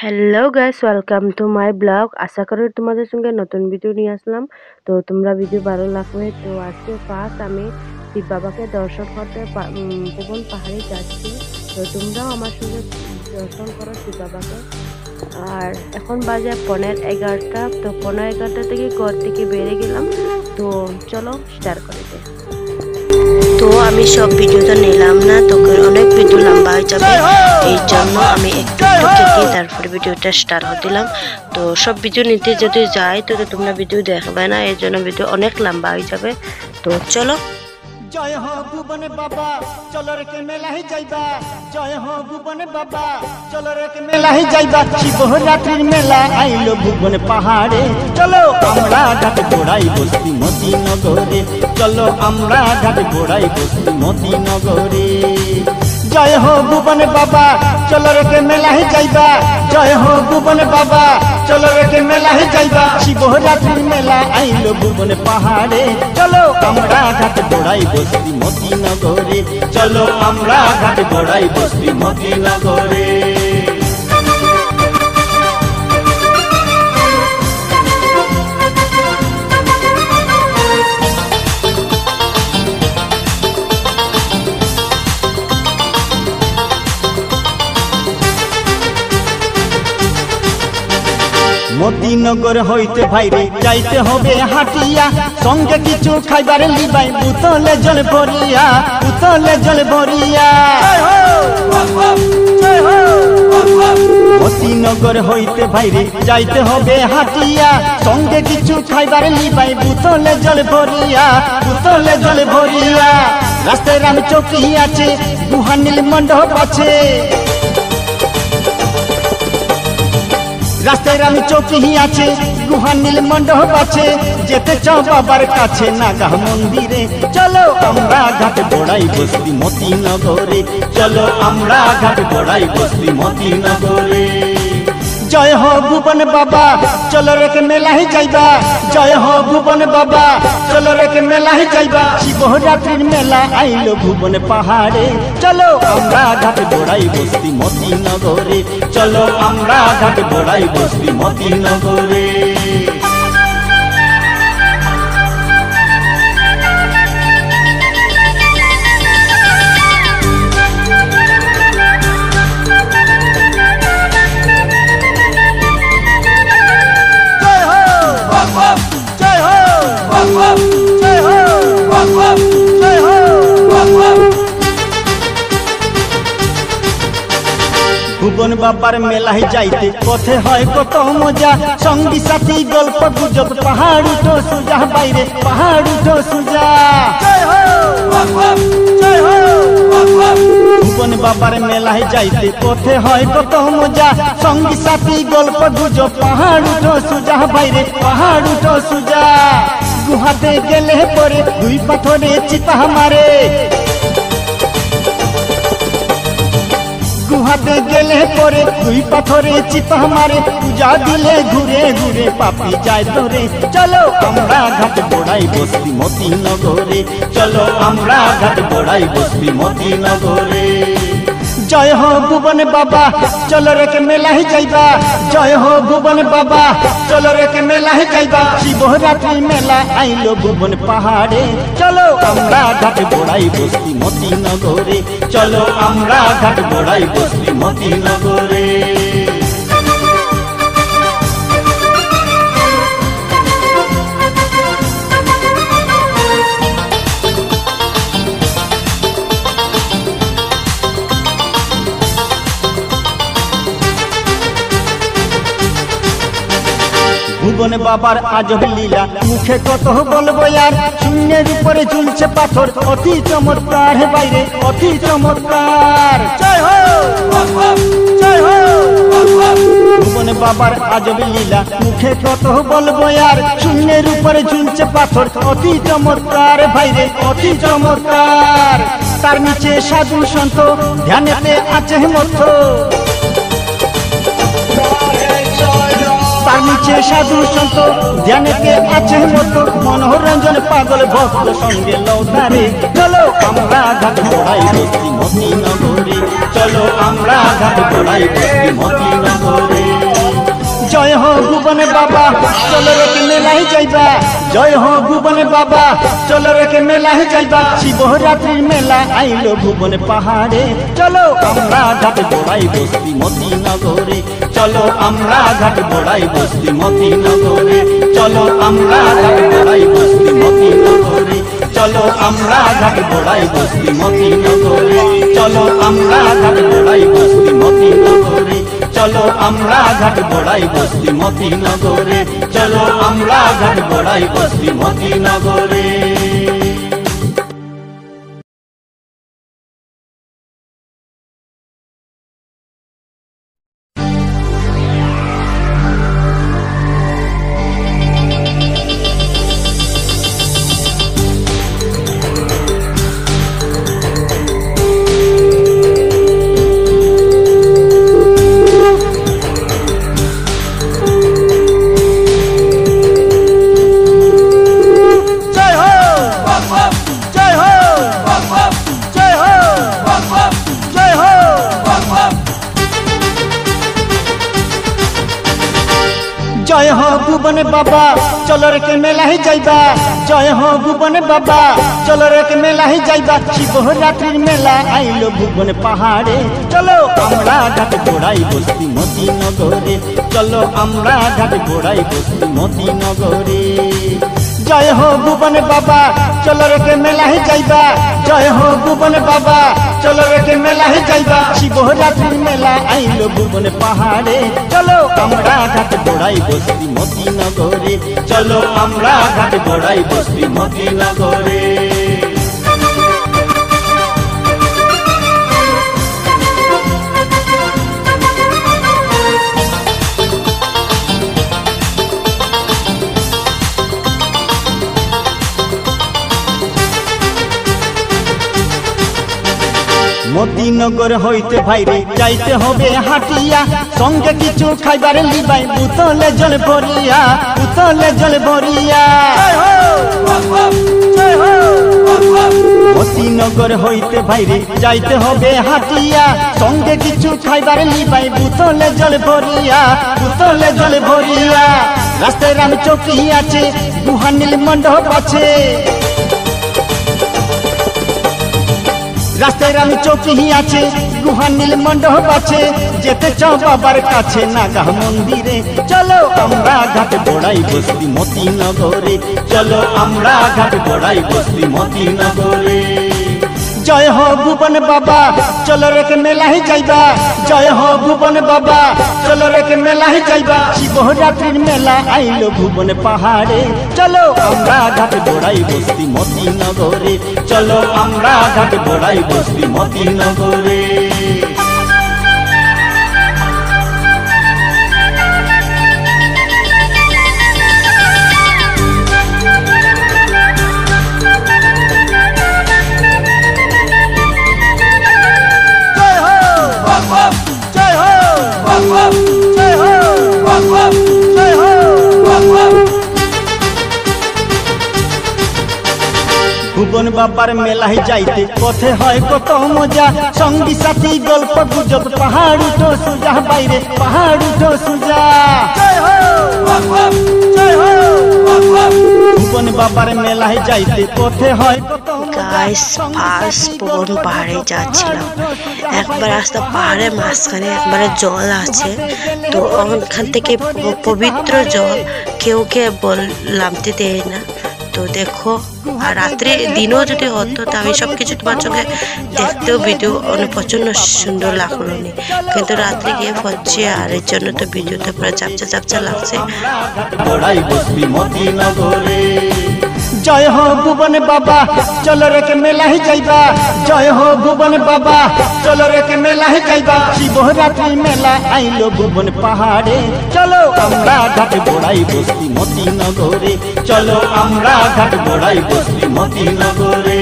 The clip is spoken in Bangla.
Hello guys, welcome to my blog. আশা করি তোমাদের সঙ্গে নতুন ভিডিও নিয়ে আসলাম। তো তোমরা ভিডিও ভালো লাগবে। তো আজকে ফার্স্ট আমি শিব বাবাকে দর্শন করতে পবন পাহাড়ে যাচ্ছি। তো তোমরাও আমার সঙ্গে দর্শন করো শিব বাবাকে। আর এখন বাজে 11:15। তো 11:15 থেকে ঘর থেকে বেরিয়ে গেলাম। তো চলো স্টার্ট করে দে। তো আমি সব ভিডিওটা নিলাম না, তো অনেক ভিডিও লম্বা হয়ে যাবে, এই জন্য আমি একটু কেটে তারপরে ভিডিওটা স্টার্ট করে দিলাম। তো সব ভিডিও নিতে যদি যাই তো তোমরা ভিডিও দেখবে না, এর জন্য ভিডিও অনেক লম্বা হয়ে যাবে। তো চলো। জয় হো ভুবন বাবা চলো রে কে মেলাহি যাইবা, জয় হো ভুবন বাবা চলো রে কে মেলাহি যাইবা। শিবরাত্রির মেলা আইলো ভুবন পাহাড়ে, চলো আমরা ঘাট গোড়াই বস্তি মতিনগরে, চলো আমরা ঘাট গোড়াই বস্তি মতিনগরে। জয় হো ভুবন বাবা চলো রে কে মেলাহি যাইবা, জয় হো ভুবন বাবা চলো রে কে মেলাহি যাইবা। শিবরাত্রির মেলা আইলো ভুবন পাহাড়ে, চলো আমরা ঘাট গোড়াই বস্তি মতিনগরে, চলো আমরা ঘাট গোড়াই বস্তি মতিনগরে। মতিনগর হইতে ভাইরে যাইতে হবে হাটিয়া, সঙ্গে কিছু খাইবার লিবাই বুতলে জল ভরিয়া, বুতলে জল ভরিয়া। মতিনগর হইতে ভাইরে যাইতে হবে হাটিয়া, সঙ্গে কিছু খাইবার লিবাই বুতলে জল ভরিয়া, বুতলে জল ভরিয়া। রাস্তায় রাম চৌকি আছে, গুহা নীল মণ্ডপ আছে, রাস্তায় রাম চৌকি আছে, গুহা নীল মণ্ডপ আছে। যেতে চাও বাবার কাছে নাগা মন্দিরে, চলো আমরা ঘাট গোড়াই বস্তি মতিনগরে, চলো আমরা ঘাট গোড়াই বস্তি মতিনগরে। জয় হো ভুবন বাবা চলো রে কে মেলাহি যাইবা, জয় হো ভুবন বাবা চলো রে কে মেলাহি যাইবা। শিবরাত্রির মেলা আইলো ভুবন পাহাড়ে, চলো আমরা ঘাট গোড়াই বস্তি মতিনগরে, চলো আমরা ঘাট গোড়াই বস্তি মতিনগরে। ভুবন বাবার মেলায় যাইতে পথে হয় কত মজা, সঙ্গী সাথী গল্প গুজব পাহাড় উঠো সুজা, বাইরে পাহাড় উঠো সুজা। ভুবন বাবার মেলায় যাইতে পথে হয় কত মজা, সঙ্গী সাথী গল্প গুজব পাহাড় উঠো সুজা, বাইরে পাহাড় উঠো সুজা। গুহাতে গেলে পরে দুই পাথরে চিতা মারে, গুহাতে গেলে পরে দুই পাথরে চিতা মারে। পূজা দিলে ঘুরে ঘুরে পাপি যায় ধরে, চলো আমরা ঘাট গোড়াই বস্তি মতিনগরে, চলো আমরা ঘাট গোড়াই বস্তি মতিনগরে। জয় হো ভুবন বাবা চলো রে কে মেলাহি যাইবা, জয় হো ভুবন বাবা চলো রে কে মেলাহি যাইবা। শিবরাত্রি মেলা আইলো ভুবন পাহাড়ে, চলো আমরা ঘাট গোড়াই বস্তি মতিনগরে, চলো আমরা ঘাট গোড়াই বস্তি মতিনগরে। ভুবন বাবার আজব লীলা মুখে কত বলবো আর, শূন্যের উপরে ঝুলছে পাথর অতি চমৎকার, বাইরে অতি চমৎকার। জয় হো জয় হো ভুবন বাবার আজব লীলা মুখে কত বলবো আর, শূন্যের উপরে ঝুলছে পাথর অতি চমৎকার, বাইরে অতি চমৎকার। তার নিচে সাধু সন্ত ধ্যানেতে আছে মত্ত, তার নিচে সাধু সন্ত ধ্যানেতে আছে মতো। মনোরঞ্জন পাগল ভক্ত সঙ্গে লৌটারে, চলো আমরা ঘাট গোড়াই বস্তি মতিনগরে, চলো আমরা ঘাট গোড়াই বস্তি মতিনগরে। ভুবনে বাবা চলো রে কে মেলায় যাইবা জয় হো ভুবনে বাবা চলো রে কে মেলায় যাইবা শিবরাত্রির মেলা আইলো ভুবনে পাহাড়ে চলো আমরা ঘাট বোড়াই বস্তি মতিনগরে চলো আমরা ঘাট বোড়াই বস্তি মতিনগরে চলো আমরা ঘাট বোড়াই বস্তি মতিনগরে চলো আমরা ঘাট বোড়াই বস্তি মতিনগরে চলো আমরা ঘাট বোড়াই বস্তি মতিনগরে চলো আমরা ঘাট বোড়াই বস্তি মতিনগরে চলো আমরা ঘাট বোড়াই বস্তি মতিনগরে। জয় হো ভুবনে বাবা চলো রে কে মেলায় যাইবা জয় হো ভুবনে বাবা চলো রে কে মেলায় যাইবা শিবরাত্রির মেলা আইলো ভুবনে পাহাড়ে চলো আমরা ঘাট বোড়াই বস্তি মতিনগরে চলো আমরা ঘাট বোড়াই বস্তি মতিনগরে জয় হো ভুবনে বাবা চলো রে কে মেলায় যাইবা জয় হো ভুবনে বাবা চলো রে কে মেলায় যাইবা শিবরাত্রির মেলা আইলো ভুবনে পাহাড়ে চলো আমরা ঘাট বোড়াই বস্তি মতিনগরে চলো আমরা ঘাট বোড়াই বস্তি মতিনগরে। মতিনগর হইতে ভাইরে যাইতে হবে হাটিয়া সঙ্গে কিছু খাইবার লিবাই বুতলে জল ভরিয়া বুতলে জল ভরিয়া মতিনগর হইতে ভাইরে যাইতে হবে হাটিয়া সঙ্গে কিছু খাইবার লিবাই বুতলে জল ভরিয়া বুতলে জল ভরিয়া রাস্তায় রাম চৌকি আছে গুহানীল মণ্ডপ আছে রাস্তায় রাম চৌকি আছে গুহানীল মণ্ডপ আছে যেতে চাও বাবার কাছে নাগা মন্দিরে চলো আমরা ঘাট বোড়াই বস্তি মতিনগরে চলো আমরা ঘাট বোড়াই বস্তি মতিনগরে জয় হো ভুবন বাবা চলো রে কে মেলায় যাইবা জয় হো ভুবন বাবা চলো রে কে মেলায় যাইবা শিবরাত্রির মেলা আইলো ভুবনে পাহাড়ে চলো আমরা ঘাট বোড়াই বস্তি মতিনগরে চলো আমরা ঘাট বোড়াই বস্তি মতিনগরে। ভুবন বাবার মেলায় যাইতে পথে হয় কত মজা সঙ্গী সাথী গল্প গুজব পাহাড় উঠো সুজা বাইরে পাহাড় উঠো সুজা ভুবন বাবার মেলায় যাইতে পথে হয় কত গাইস ফার্স্ট ভুবন পাহাড়ে যাচ্ছিলাম একবার রাস্তা পাহাড়ের মাঝখানে একবারে জল আছে তো ওখান থেকে পবিত্র জল কেউ বল নামতে দেয় না তো দেখো আর রাত্রে দিনও যদি হতো তো আমি সবকিছু তোমার চোখে দেখতেও ভিডিও অনেক প্রচন্ড সুন্দর লাগলো নি কিন্তু রাত্রে গিয়ে পড়ছে আর এর জন্য তো ভিডিওতে পুরো চাপচা চাপচা লাগছে। জয় হো ভুবন বাবা চলো রে কে মেলায় যাইবা জয় হো ভুবন বাবা চলো রে কে মেলায় যাইবা শিবরাত্রি মেলা আইলো ভুবন পাহাড়ে চলো আমরা ঘাট বোড়াই বস্তি মতিনগরে চলো আমরা ঘাট বোড়াই বস্তি মতিনগরে।